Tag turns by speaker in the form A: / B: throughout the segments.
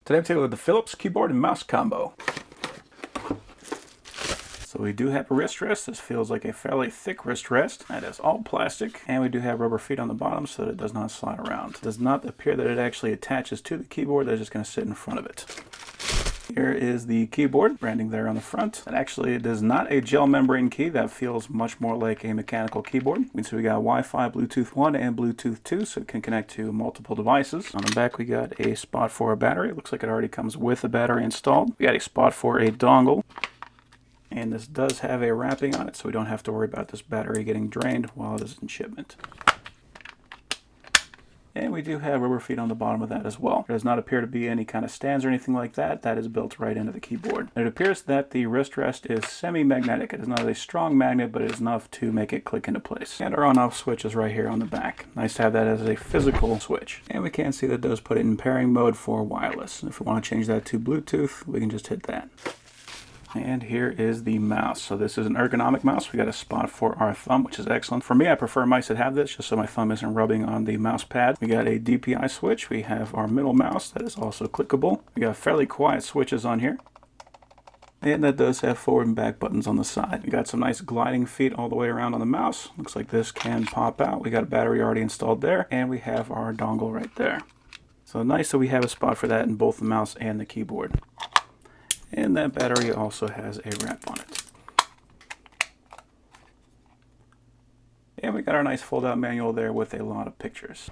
A: Today I'm taking a look at the Philips keyboard and mouse combo. So we do have a wrist rest. This feels like a fairly thick wrist rest. That is all plastic. And we do have rubber feet on the bottom so that it does not slide around. It does not appear that it actually attaches to the keyboard. They're just going to sit in front of it. Here is the keyboard, branding there on the front. And actually it is not a gel membrane key. That feels much more like a mechanical keyboard. So we got Wi-Fi, Bluetooth 1 and Bluetooth 2, so it can connect to multiple devices. On the back we got a spot for a battery. It looks like it already comes with a battery installed. We got a spot for a dongle. And this does have a wrapping on it, so we don't have to worry about this battery getting drained while it is in shipment. And we do have rubber feet on the bottom of that as well. There does not appear to be any kind of stands or anything like that. That is built right into the keyboard. It appears that the wrist rest is semi-magnetic. It is not a strong magnet, but it is enough to make it click into place. And our on-off switch is right here on the back. Nice to have that as a physical switch. And we can see that does put it in pairing mode for wireless. If we want to change that to Bluetooth, we can just hit that. And here is the mouse. So this is an ergonomic mouse. We got a spot for our thumb, which is excellent. For me, I prefer mice that have this, just so my thumb isn't rubbing on the mouse pad. We got a DPI switch. We have our middle mouse that is also clickable. We got fairly quiet switches on here. And that does have forward and back buttons on the side. We got some nice gliding feet all the way around on the mouse. Looks like this can pop out. We got a battery already installed there. And we have our dongle right there. So nice that we have a spot for that in both the mouse and the keyboard. And that battery also has a wrap on it. And we got our nice fold-out manual there with a lot of pictures.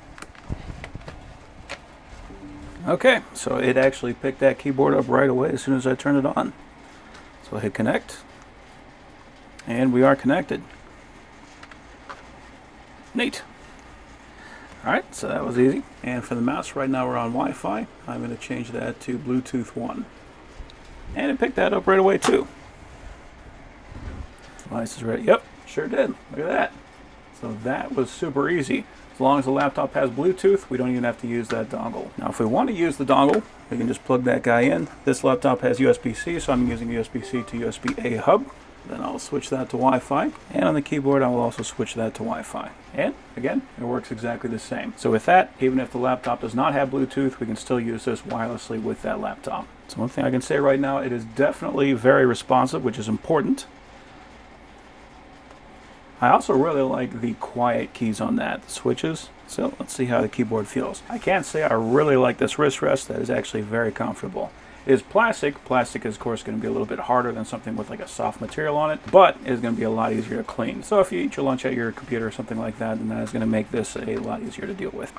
A: Okay, so it actually picked that keyboard up right away as soon as I turned it on. So I hit connect, and we are connected. Neat. Alright, so that was easy. And for the mouse, right now we're on Wi-Fi. I'm going to change that to Bluetooth 1. And it picked that up right away too. Device is ready. Yep, sure did. Look at that. So that was super easy. As long as the laptop has Bluetooth, we don't even have to use that dongle. Now if we want to use the dongle, we can just plug that guy in. This laptop has USB-C, so I'm using USB-C to USB-A hub. Then I'll switch that to Wi-Fi. And on the keyboard, I will also switch that to Wi-Fi. And again, it works exactly the same. So with that, even if the laptop does not have Bluetooth, we can still use this wirelessly with that laptop. So one thing I can say right now, it is definitely very responsive, which is important. I also really like the quiet keys on that, the switches. So let's see how the keyboard feels. I can't say I really like this wrist rest. That is actually very comfortable. It is plastic. Plastic is, of course, going to be a little bit harder than something with like a soft material on it, but it's going to be a lot easier to clean. So if you eat your lunch at your computer or something like that, then that is going to make this a lot easier to deal with.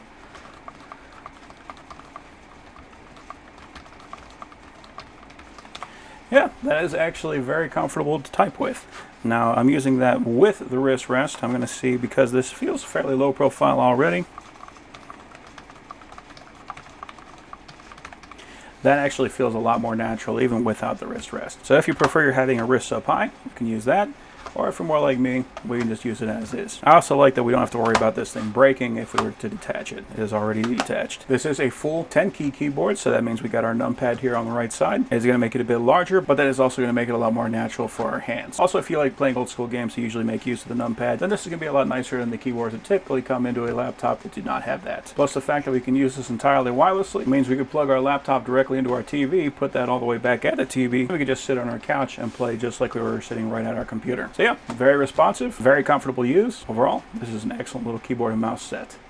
A: Yeah, that is actually very comfortable to type with. Now I'm using that with the wrist rest. I'm going to see, because this feels fairly low profile already. That actually feels a lot more natural even without the wrist rest. So if you prefer you're having a wrist up high, you can use that. Or if you're more like me, we can just use it as is. I also like that we don't have to worry about this thing breaking if we were to detach it. It is already detached. This is a full 10-key keyboard, so that means we got our numpad here on the right side. It's going to make it a bit larger, but that is also going to make it a lot more natural for our hands. Also, if you like playing old school games, you usually make use of the numpad, then this is going to be a lot nicer than the keyboards that typically come into a laptop that do not have that. Plus the fact that we can use this entirely wirelessly means we could plug our laptop directly into our TV, put that all the way back at the TV, and we could just sit on our couch and play just like we were sitting right at our computer. So yeah, very responsive, very comfortable use. Overall, this is an excellent little keyboard and mouse set.